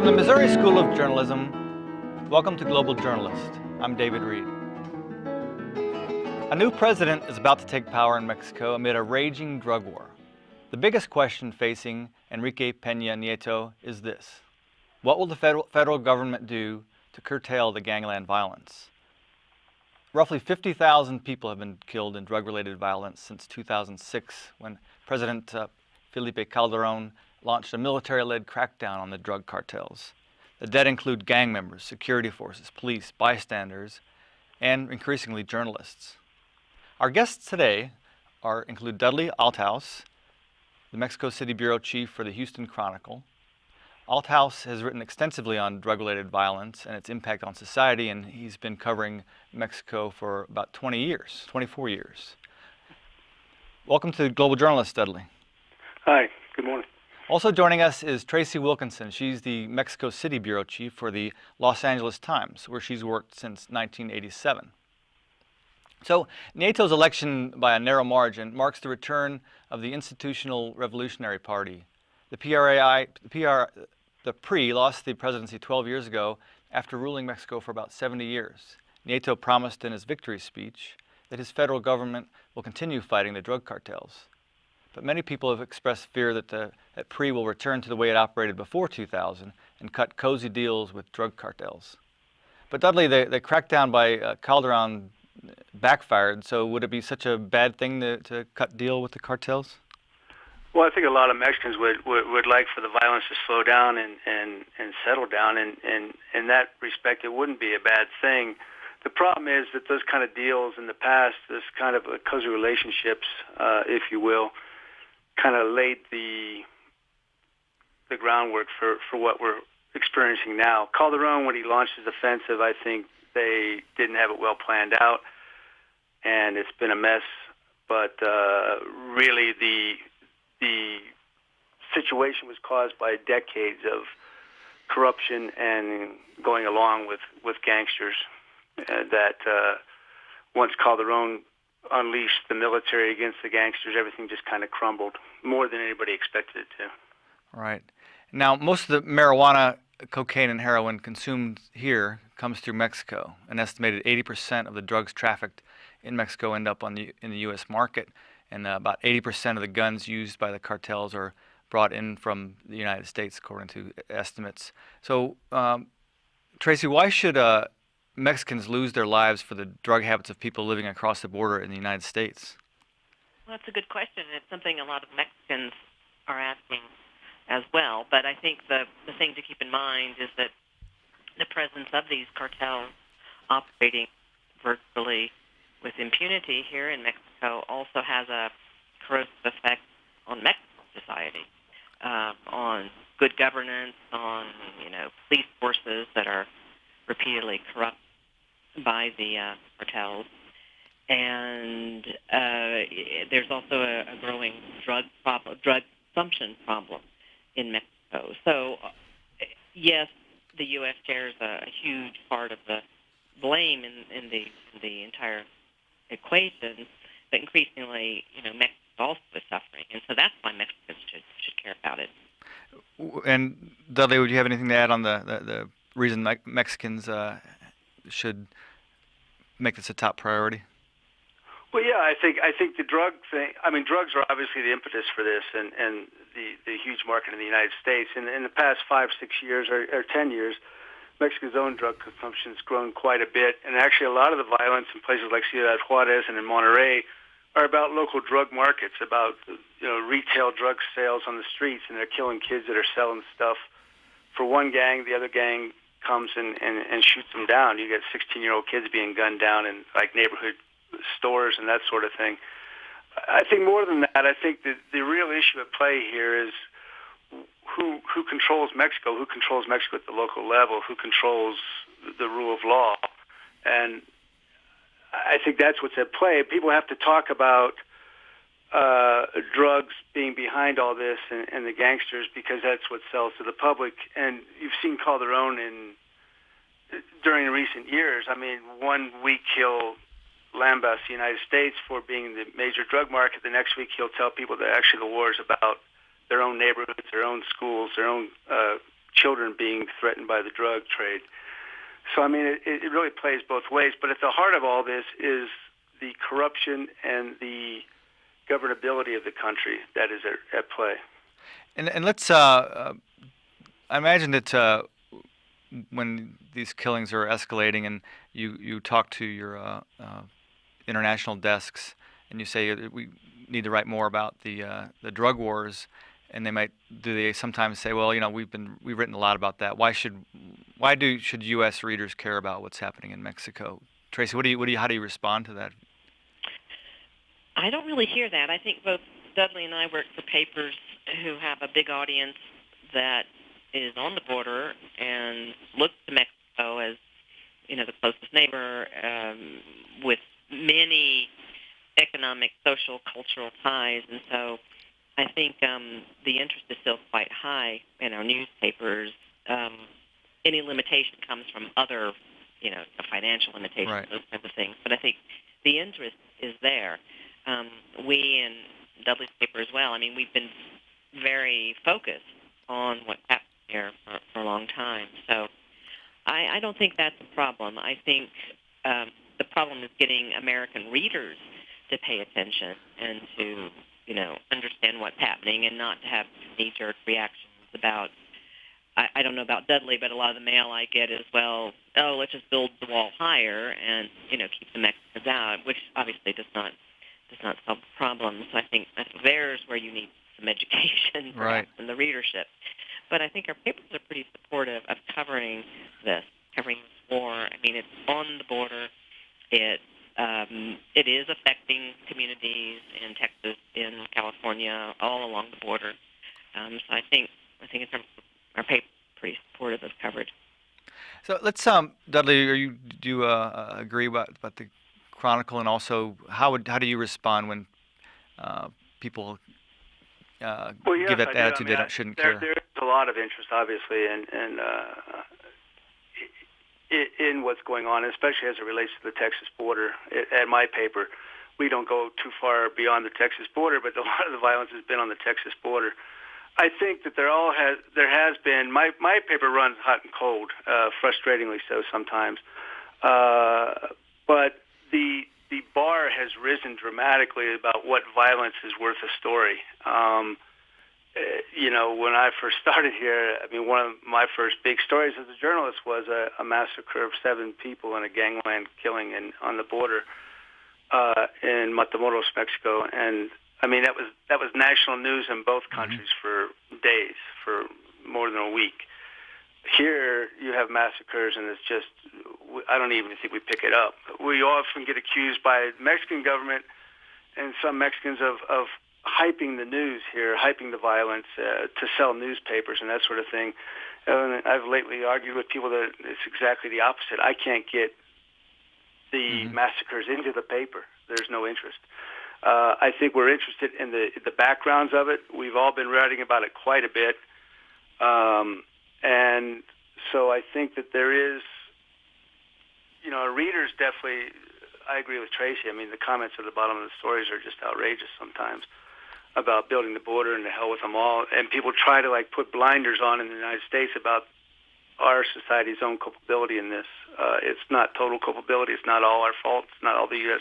From the Missouri School of Journalism, welcome to Global Journalist. I'm David Reed. A new president is about to take power in Mexico amid a raging drug war. The biggest question facing Enrique Pina Nieto is this: what will the federal government do to curtail the gangland violence? Roughly 50,000 people have been killed in drug-related violence since 2006, when President Felipe Calderón launched a military-led crackdown on the drug cartels. The dead include gang members, security forces, police, bystanders, and increasingly journalists. Our guests today include Dudley Althaus, the Mexico City bureau chief for the Houston Chronicle. Althaus has written extensively on drug-related violence and its impact on society, and he's been covering Mexico for about 24 years. Welcome to Global Journalist, Dudley. Hi, good morning. Also joining us is Tracy Wilkinson. She's the Mexico City bureau chief for the Los Angeles Times, where she's worked since 1987. So Nieto's election by a narrow margin marks the return of the Institutional Revolutionary Party. The PRI lost the presidency 12 years ago after ruling Mexico for about 70 years. Nieto promised in his victory speech that his federal government will continue fighting the drug cartels. But many people have expressed fear that that PRI will return to the way it operated before 2000 and cut cozy deals with drug cartels. But Dudley, the crackdown by Calderón backfired, so would it be such a bad thing to cut deal with the cartels? Well, I think a lot of Mexicans would like for the violence to slow down and settle down, and in that respect, it wouldn't be a bad thing. The problem is that those kind of deals in the past, this kind of cozy relationships, if you will, kind of laid the groundwork for what we're experiencing now. Calderón, when he launched his offensive, I think they didn't have it well planned out, and it's been a mess. But really, the situation was caused by decades of corruption and going along with gangsters. That once Calderón unleashed the military against the gangsters, everything just kind of crumbled more than anybody expected it to. Right. Now, most of the marijuana, cocaine, and heroin consumed here comes through Mexico. An estimated 80% of the drugs trafficked in Mexico end up in the U.S. market, and about 80% of the guns used by the cartels are brought in from the United States, according to estimates. So, Tracy, why should Mexicans lose their lives for the drug habits of people living across the border in the United States? Well, that's a good question. It's something a lot of Mexicans are asking as well. But I think the thing to keep in mind is that the presence of these cartels operating virtually with impunity here in Mexico also has a corrosive effect on Mexican society, on good governance, on police forces that are repeatedly corrupt by the cartels, and there's also a growing drug consumption problem in Mexico. So, yes, the U.S. shares a huge part of the blame in the entire equation, but increasingly, Mexico also is suffering, and so that's why Mexicans should care about it. And Dudley, would you have anything to add on the reason Mexicans should make this a top priority? Well, yeah, I think the drug thing. I mean, drugs are obviously the impetus for this, and the huge market in the United States. And in the past 5-6 years or 10 years, Mexico's own drug consumption has grown quite a bit, and actually a lot of the violence in places like Ciudad Juarez and in Monterrey are about local drug markets, about retail drug sales on the streets, and they're killing kids that are selling stuff for one gang. The other gang comes and shoots them down. You get 16-year-old kids being gunned down in like neighborhood stores and that sort of thing. I think more than that, I think that the real issue at play here is who controls Mexico, who controls Mexico at the local level, who controls the rule of law. And I think that's what's at play. People have to talk about drugs being behind all this and the gangsters, because that's what sells to the public. And you've seen Calderón during recent years. I mean, 1 week he'll lambast the United States for being the major drug market. The next week he'll tell people that actually the war is about their own neighborhoods, their own schools, their own children being threatened by the drug trade. So, I mean, it really plays both ways. But at the heart of all this is the corruption and the governability of the country that is at play. And let's, I imagine that when these killings are escalating and you talk to your international desks and you say we need to write more about the drug wars, and they sometimes say, well, we've written a lot about that. Why should U.S. readers care about what's happening in Mexico? Tracy, how do you respond to that? I don't really hear that. I think both Dudley and I work for papers who have a big audience that is on the border and looks to Mexico as, the closest neighbor with many economic, social, cultural ties. And so I think the interest is still quite high in our newspapers. Any limitation comes from other, financial limitations, right, those kinds of things. But I think the interest is there. We and Dudley's paper as well, we've been very focused on what's happened here for a long time. So I don't think that's a problem. I think the problem is getting American readers to pay attention and to, understand what's happening and not to have knee-jerk reactions about, I don't know about Dudley, but a lot of the mail I get is, well, let's just build the wall higher and, keep the Mexicans out, which obviously does not solve the problem. So I think there's where you need some education, perhaps, right, in the readership. But I think our papers are pretty supportive of covering this war. It's on the border. It is affecting communities in Texas, in California, all along the border. So I think in terms of our paper, pretty supportive of coverage. So let's, Dudley, do you agree about the Chronicle, and also how do you respond when people give that attitude they shouldn't care? There's a lot of interest, obviously, in what's going on, especially as it relates to the Texas border. At my paper, we don't go too far beyond the Texas border, but a lot of the violence has been on the Texas border. I think that there has been. My paper runs hot and cold, frustratingly so sometimes, but the bar has risen dramatically about what violence is worth a story. When I first started here, one of my first big stories as a journalist was a massacre of 7 people in a gangland killing on the border in Matamoros, Mexico, and that was national news in both countries for days, for more than a week. Here you have massacres, and it's just, I don't even think we pick it up. We often get accused by the Mexican government and some Mexicans of hyping the news here, hyping the violence to sell newspapers and that sort of thing. And I've lately argued with people that it's exactly the opposite. I can't get the massacres into the paper. There's no interest. I think we're interested in the backgrounds of it. We've all been writing about it quite a bit. And so I think that there is, readers definitely, I agree with Tracy. The comments at the bottom of the stories are just outrageous sometimes about building the border and the hell with them all. And people try to put blinders on in the United States about our society's own culpability in this. It's not total culpability. It's not all our fault. It's not all the U.S.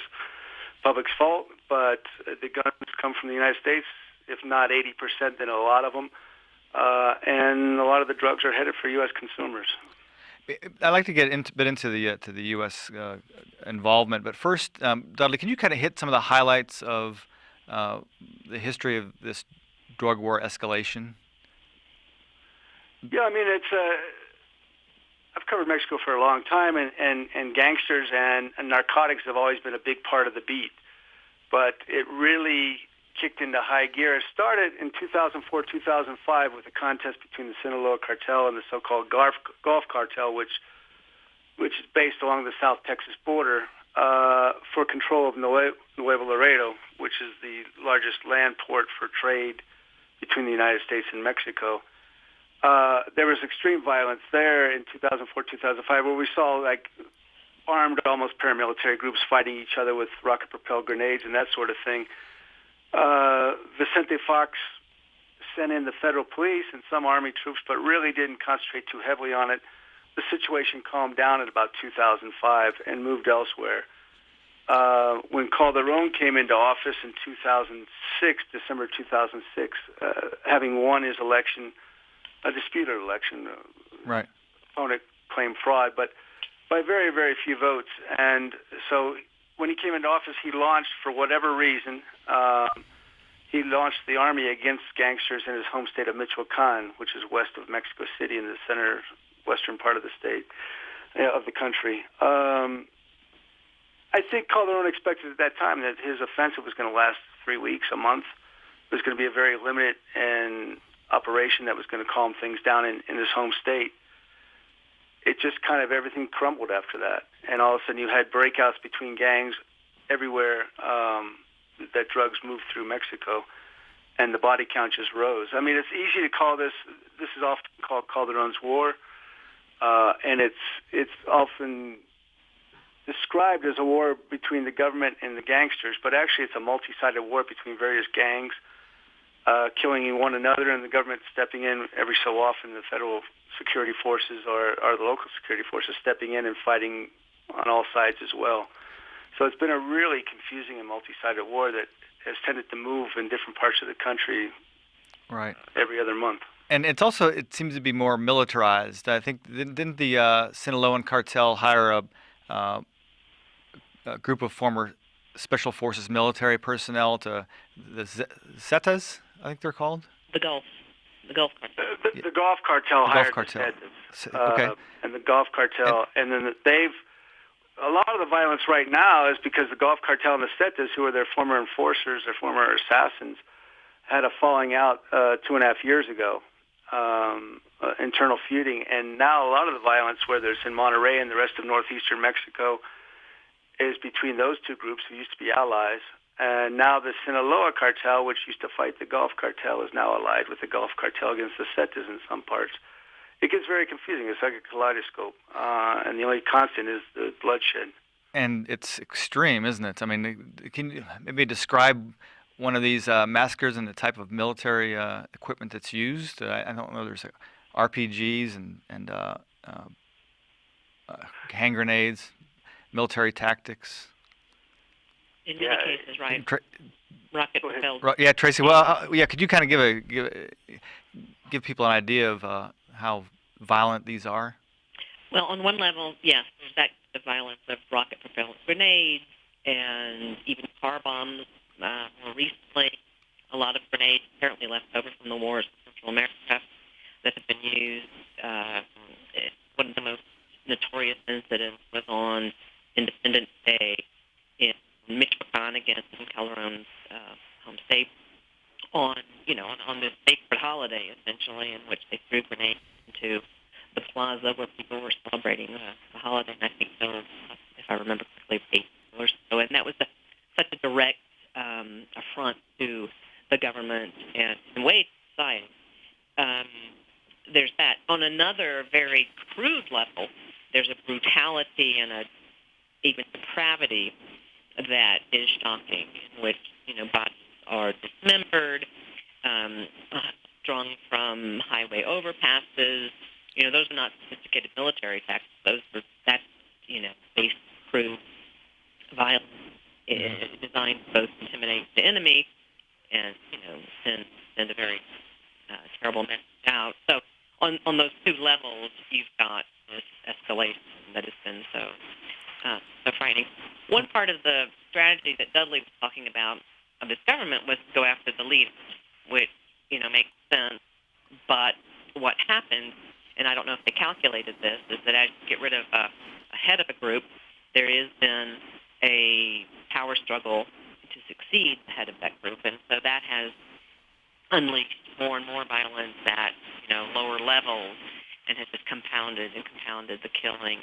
public's fault, but the guns come from the United States, if not 80%, then a lot of them. And a lot of the drugs are headed for U.S. consumers. I'd like to get into the U.S. Involvement, but first, Dudley, can you kind of hit some of the highlights of the history of this drug war escalation? Yeah, I've covered Mexico for a long time, and gangsters and narcotics have always been a big part of the beat. But it really kicked into high gear. It started in 2004, 2005 with a contest between the Sinaloa cartel and the so-called Gulf cartel, which is based along the South Texas border for control of Nuevo Laredo, which is the largest land port for trade between the United States and Mexico. There was extreme violence there in 2004, 2005, where we saw armed, almost paramilitary groups fighting each other with rocket-propelled grenades and that sort of thing. Vicente Fox sent in the federal police and some Army troops, but really didn't concentrate too heavily on it. The situation calmed down at about 2005 and moved elsewhere. When Calderon came into office in 2006, December 2006, having won his election, a disputed election, right, opponent claimed fraud, but by very, very few votes. And so when he came into office, he launched, for whatever reason, he launched the army against gangsters in his home state of Michoacan, which is west of Mexico City in the center western part of the state, of the country. I think Calderon expected at that time that his offensive was going to last 3 weeks, a month. It was going to be a very limited operation that was going to calm things down in his home state. It just kind of, everything crumbled after that. And all of a sudden you had breakouts between gangs everywhere that drugs moved through Mexico, and the body count just rose. I mean, it's easy to call this is often called Calderon's War, and it's often described as a war between the government and the gangsters, but actually it's a multi-sided war between various gangs, killing one another, and the government stepping in every so often, the federal security forces or the local security forces stepping in and fighting on all sides as well. So it's been a really confusing and multi-sided war that has tended to move in different parts of the country right, every other month. And it's also, it seems to be more militarized. I think, didn't the Sinaloan cartel hire a group of former special forces military personnel to the Zetas, I think they're called? The Gulf cartel. The Gulf cartel hired the Zetas, okay. And the Gulf cartel, and then a lot of the violence right now is because the Gulf cartel and the Zetas, who are their former enforcers, their former assassins, had a falling out 2.5 years ago, internal feuding, and now a lot of the violence, whether it's in Monterrey and the rest of northeastern Mexico, is between those two groups who used to be allies. And now the Sinaloa cartel, which used to fight the Gulf cartel, is now allied with the Gulf cartel against the Zetas in some parts. It gets very confusing. It's like a kaleidoscope, and the only constant is the bloodshed. And it's extreme, isn't it? I mean, can you maybe describe one of these massacres and the type of military equipment that's used? I don't know. There's RPGs and hand grenades, military tactics. In many cases, right? Rocket propelled. Yeah, Tracy. Well, could you kind of give people an idea of how violent these are? Well, on one level, yes, there's that the violence of rocket-propelled grenades and even car bombs. More recently, a lot of grenades apparently left over from the wars in Central America that have been used. One of the most notorious incidents was on Independence Day in Michoacan against Calderon's home state on this sacred holiday, essentially, in which they threw grenades into the plaza where people were celebrating the holiday. And I think there was, if I remember correctly, 8 or so. And that was such a direct affront to the government and in ways society. There's that. On another very crude level, there's a brutality and even depravity that is shocking, in which bodies are dismembered, strung from highway overpasses. Those are not sophisticated military tactics. That's basic crude violence designed to both intimidate the enemy and send a very terrible message out. So on those two levels, you've got this escalation that has been so frightening. One part of the strategy that Dudley was talking about of this government was to go after the leaders, which makes sense. But what happened, and I don't know if they calculated this, is that as you get rid of a head of a group, there is then a power struggle to succeed the head of that group, and so that has unleashed more and more violence at lower levels, and has just compounded the killing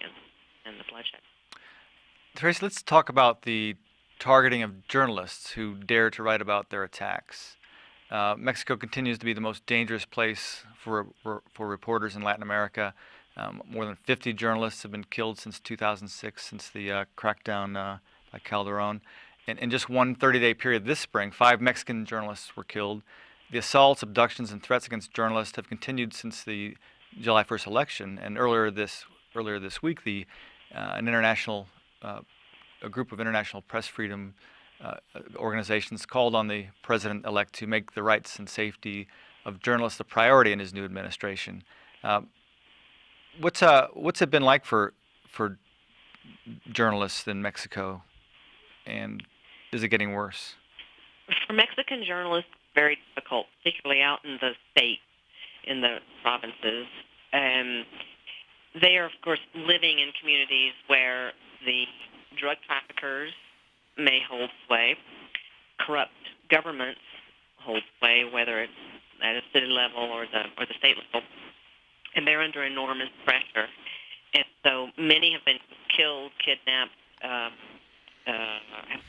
and the bloodshed. Tracy, let's talk about the targeting of journalists who dare to write about their attacks. Mexico continues to be the most dangerous place for reporters in Latin America. More than 50 journalists have been killed since 2006, since the crackdown by Calderon. In just one 30-day period this spring, 5 Mexican journalists were killed. the assaults, abductions, and threats against journalists have continued since the July 1st election. And earlier this week, a group of international press freedom organizations called on the president-elect to make the rights and safety of journalists a priority in his new administration. What's it been like for journalists in Mexico, and is it getting worse? For Mexican journalists, very difficult, particularly out in the state, in the provinces. They are, of course, living in communities where the drug traffickers may hold sway, corrupt governments hold sway, whether it's at a city level or the state level, and they're under enormous pressure. And so many have been killed, kidnapped, have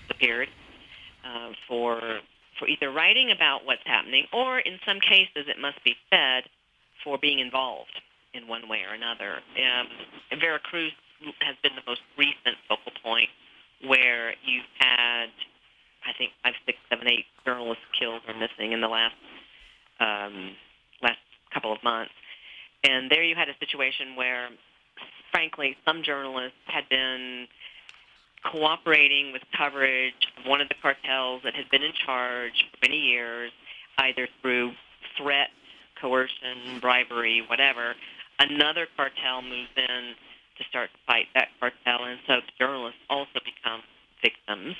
disappeared for either writing about what's happening, or in some cases, it must be said, for being involved in one way or another. Veracruz has been the most recent focal point where you've had, I think, 5, 6, 7, 8 journalists killed or missing in the last couple of months. And there you had a situation where, frankly, some journalists had been cooperating with coverage of one of the cartels that had been in charge for many years, either through threat, coercion, bribery, whatever. Another cartel moves in to start to fight that cartel, and so the journalists also become victims.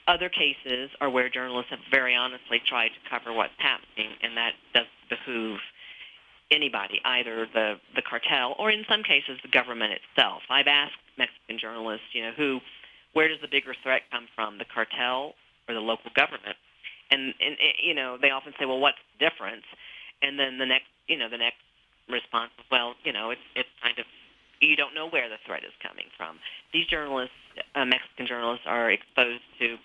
Other cases are where journalists have very honestly tried to cover what's happening, and that doesn't behoove anybody, either the cartel or in some cases the government itself. I've asked Mexican journalists, where does the bigger threat come from, the cartel or the local government? And they often say, well, what's the difference? And then the next response is, well, it's kind of, you don't know where the threat is coming from. These journalists, Mexican journalists, are exposed to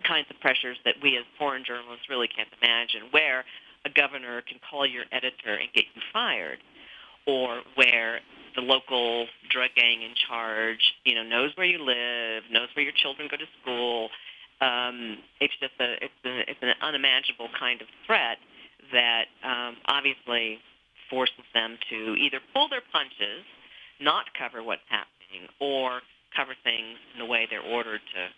kinds of pressures that we as foreign journalists really can't imagine, where a governor can call your editor and get you fired, or where the local drug gang in charge, knows where you live, knows where your children go to school. It's just it's an unimaginable kind of threat that obviously forces them to either pull their punches, not cover what's happening, or cover things in the way they're ordered to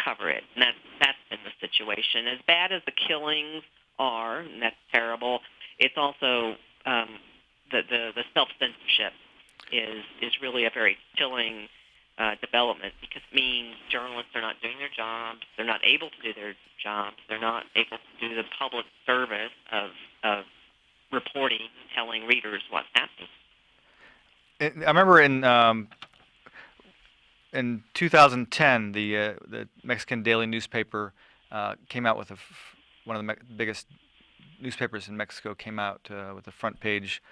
cover it. And that's been the situation. As bad as the killings are, and that's terrible, it's also the self-censorship is really a very chilling development, because it means journalists are not doing their jobs, they're not able to do their jobs, they're not able to do the public service of reporting, telling readers what's happening. I remember in 2010, the Mexican daily newspaper came out with one of the biggest newspapers in Mexico came out with a front page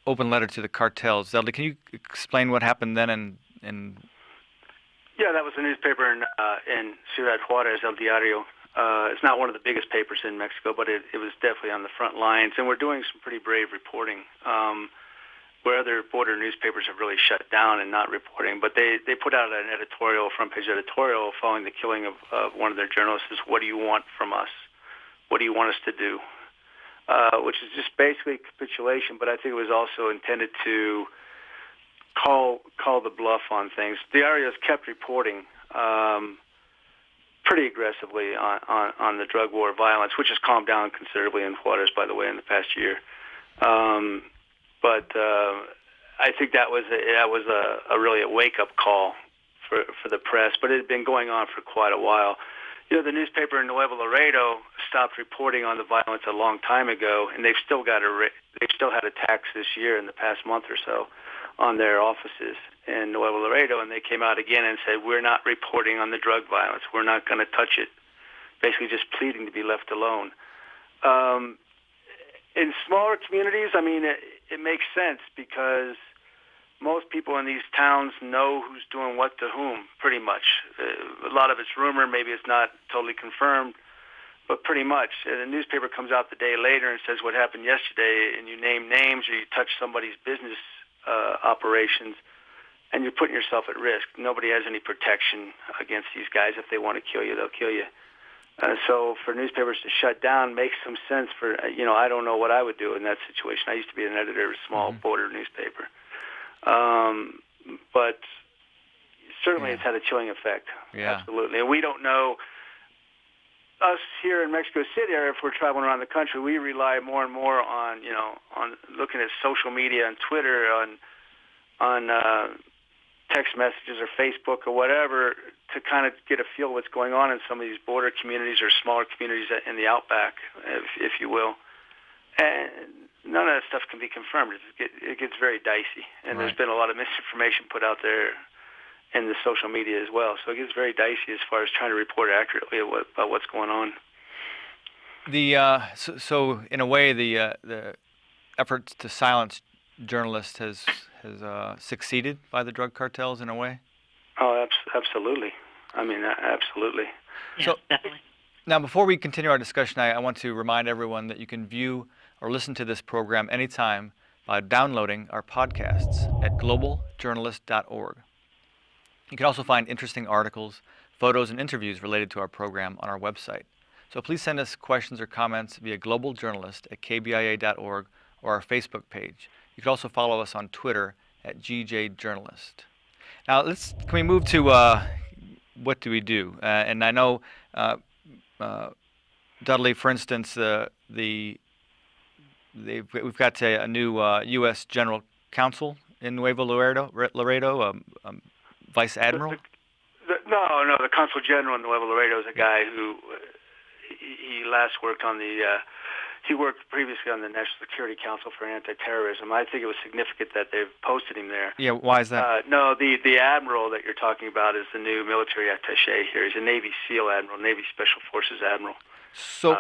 open letter to the cartels. Dudley, can you explain what happened then? Yeah, that was a newspaper in Ciudad Juarez, El Diario. It's not one of the biggest papers in Mexico, but it was definitely on the front lines, and we're doing some pretty brave reporting, where other border newspapers have really shut down and not reporting. But they put out an editorial, front page editorial, following the killing of one of their journalists. What do you want from us? What do you want us to do? Which is just basically capitulation, but I think it was also intended to call the bluff on things. The Diario's kept reporting pretty aggressively on the drug war violence, which has calmed down considerably in Juarez, by the way, in the past year. But I think that was really a wake-up call for the press, but it had been going on for quite a while. The newspaper in Nuevo Laredo stopped reporting on the violence a long time ago, and they've still had attacks this year in the past month or so on their offices in Nuevo Laredo, and they came out again and said, we're not reporting on the drug violence. We're not going to touch it, basically just pleading to be left alone. In smaller communities, it makes sense, because most people in these towns know who's doing what to whom, pretty much. A lot of it's rumor, maybe it's not totally confirmed, but pretty much. And the newspaper comes out the day later and says what happened yesterday, and you name names or you touch somebody's business operations, and you're putting yourself at risk. Nobody has any protection against these guys. If they want to kill you, they'll kill you. So for newspapers to shut down makes some sense for, I don't know what I would do in that situation. I used to be an editor of a small border newspaper. But certainly it's had a chilling effect. Yeah. Absolutely. And we don't know, us here in Mexico City, or if we're traveling around the country, we rely more and more on, on looking at social media and Twitter, on text messages or Facebook or whatever, to kind of get a feel of what's going on in some of these border communities or smaller communities in the outback, if you will. And none of that stuff can be confirmed. It gets very dicey, and There's been a lot of misinformation put out there in the social media as well. So it gets very dicey as far as trying to report accurately about what's going on. So in a way, the efforts to silence journalists has succeeded by the drug cartels in a way? Oh, absolutely. I mean, absolutely. Yeah, so, definitely. Now, before we continue our discussion, I want to remind everyone that you can view or listen to this program anytime by downloading our podcasts at globaljournalist.org. You can also find interesting articles, photos, and interviews related to our program on our website. So please send us questions or comments via globaljournalist@kbia.org or our Facebook page. You can also follow us on Twitter at GJJournalist. Now, can we move to what do we do? And I know, Dudley, for instance, we've got a new U.S. General Counsel in Nuevo Laredo, Vice Admiral. No, the Consul General in Nuevo Laredo is a guy who he last worked on he worked previously on the National Security Council for Anti-Terrorism. I think it was significant that they've posted him there. Yeah, why is that? No, the admiral that you're talking about is the new military attaché here. He's a Navy SEAL admiral, Navy Special Forces admiral. So,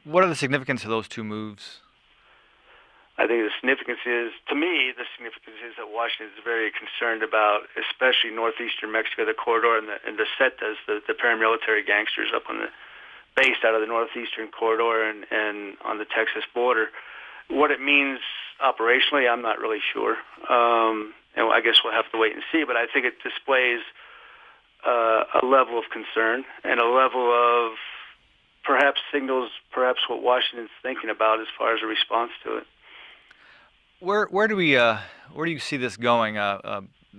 what are the significance of those two moves? I think the significance is that Washington is very concerned about, especially northeastern Mexico, the corridor, and the Zetas, the paramilitary gangsters up on based out of the northeastern corridor and on the Texas border. What it means operationally, I'm not really sure. And I guess we'll have to wait and see, but I think it displays a level of concern and a level of signals what Washington's thinking about as far as a response to it. Where do you see this going?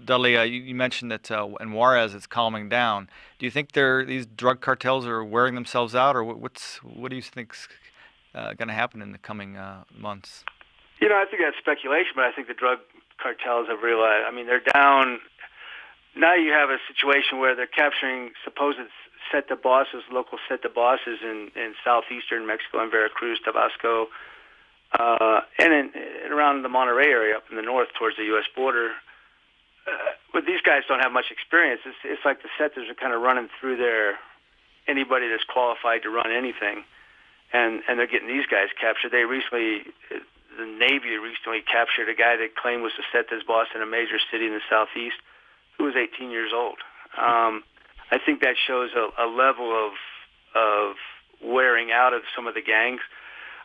Dudley, you mentioned that in Juarez it's calming down. Do you think these drug cartels are wearing themselves out, or what do you think's going to happen in the coming months? I think that's speculation, but I think the drug cartels have realized. I mean, they're down. Now you have a situation where they're capturing supposed local SETA bosses in southeastern Mexico and Veracruz, Tabasco, and around the Monterrey area up in the north towards the U.S. border. But these guys don't have much experience. It's like the SETAs are kind of running through anybody that's qualified to run anything, and they're getting these guys captured. The Navy recently captured a guy that claimed was the SETA's boss in a major city in the southeast, who was 18 years old. I think that shows a level of wearing out of some of the gangs.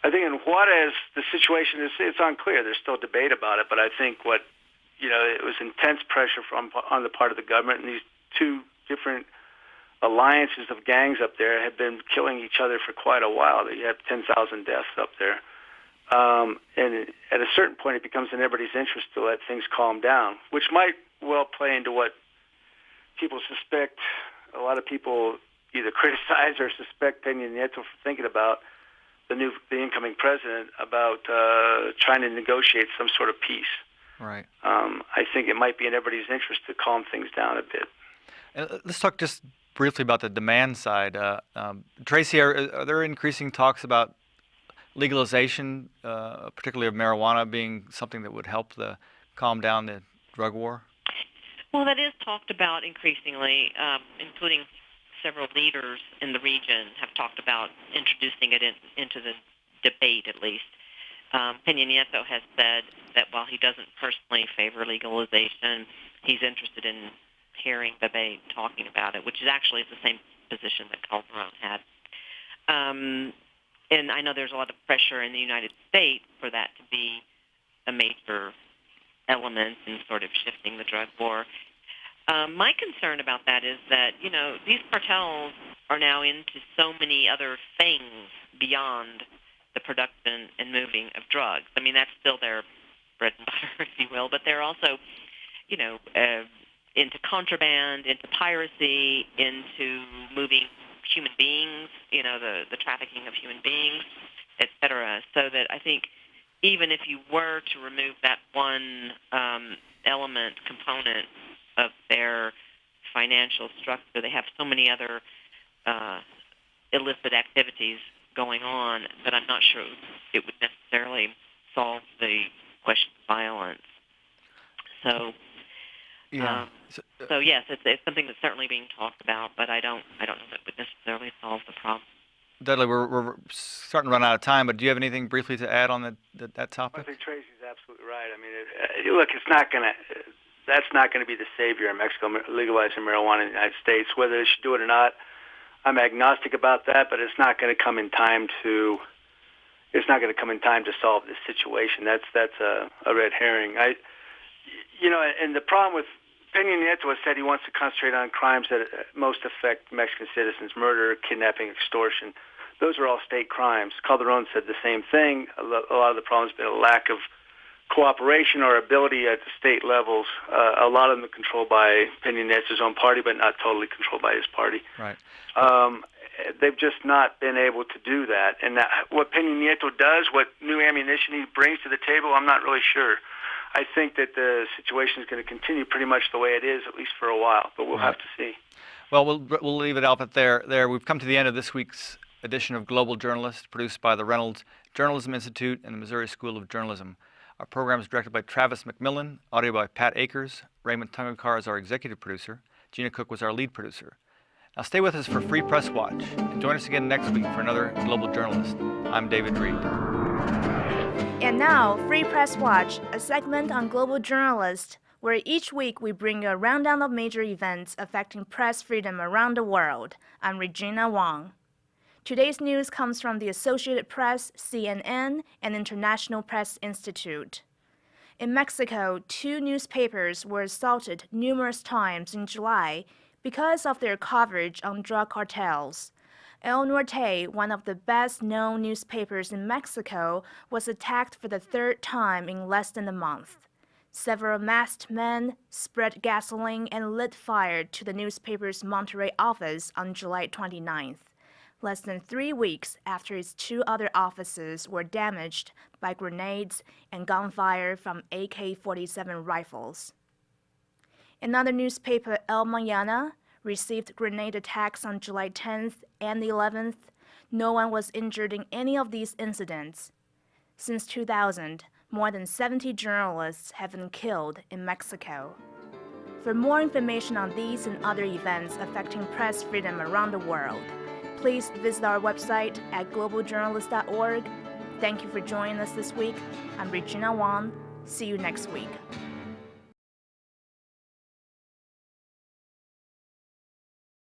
I think in Juarez, the situation it's unclear. There's still debate about it, but I think it was intense pressure on the part of the government, and these two different alliances of gangs up there have been killing each other for quite a while. You have 10,000 deaths up there. And at a certain point, it becomes in everybody's interest to let things calm down, which might well play into what people suspect. A lot of people either criticize or suspect Pena Nieto for thinking about the incoming president about trying to negotiate some sort of peace. Right. I think it might be in everybody's interest to calm things down a bit. And let's talk just briefly about the demand side. Tracy, are there increasing talks about legalization, particularly of marijuana, being something that would help calm down the drug war? Well, that is talked about increasingly, including several leaders in the region have talked about introducing it into the debate, at least. Pena Nieto has said that while he doesn't personally favor legalization, he's interested in hearing debate, talking about it, which is actually the same position that Calderon had. And I know there's a lot of pressure in the United States for that to be a major element in sort of shifting the drug war. My concern about that is that, these cartels are now into so many other things beyond the production and moving of drugs. I mean, that's still their bread and butter, if you will, but they're also, into contraband, into piracy, into moving human beings, the trafficking of human beings, et cetera. So that I think even if you were to remove that one component of their financial structure, they have so many other illicit activities going on that I'm not sure it would necessarily solve the question of violence. So, so yes, it's something that's certainly being talked about, but I don't know that it would necessarily solve the problem. Dudley, we're starting to run out of time, but do you have anything briefly to add on that topic? I think Tracy's absolutely right. I mean, look, that's not going to be the savior in Mexico, legalizing marijuana in the United States. Whether they should do it or not, I'm agnostic about that, but it's not going to come in time to solve this situation. That's a red herring. And the problem with Pina Nieto has said he wants to concentrate on crimes that most affect Mexican citizens: murder, kidnapping, extortion. Those are all state crimes. Calderon said the same thing. A lot of the problem has been a lack of cooperation or ability at the state levels. A lot of them are controlled by Pina Nieto's own party, but not totally controlled by his party. Right. They've just not been able to do that. And what Pina Nieto does, what new ammunition he brings to the table, I'm not really sure. I think that the situation is going to continue pretty much the way it is, at least for a while, but we'll have to see. Well, we'll leave it out there. We've come to the end of this week's edition of Global Journalist, produced by the Reynolds Journalism Institute and the Missouri School of Journalism. Our program is directed by Travis McMillan, audio by Pat Akers. Raymond Tungakar is our executive producer. Gina Cook was our lead producer. Now stay with us for Free Press Watch, and join us again next week for another Global Journalist. I'm David Reed. And now, Free Press Watch, a segment on Global Journalist, where each week we bring you a rundown of major events affecting press freedom around the world. I'm Regina Wang. Today's news comes from the Associated Press, CNN, and International Press Institute. In Mexico, 2 newspapers were assaulted numerous times in July because of their coverage on drug cartels. El Norte, one of the best-known newspapers in Mexico, was attacked for the 3rd time in less than a month. Several masked men spread gasoline and lit fire to the newspaper's Monterrey office on July 29th, less than 3 weeks after its 2 other offices were damaged by grenades and gunfire from AK-47 rifles. Another newspaper, El Mañana, received grenade attacks on July 10th and the 11th. No one was injured in any of these incidents. Since 2000, more than 70 journalists have been killed in Mexico. For more information on these and other events affecting press freedom around the world, please visit our website at globaljournalist.org. Thank you for joining us this week. I'm Regina Wang. See you next week.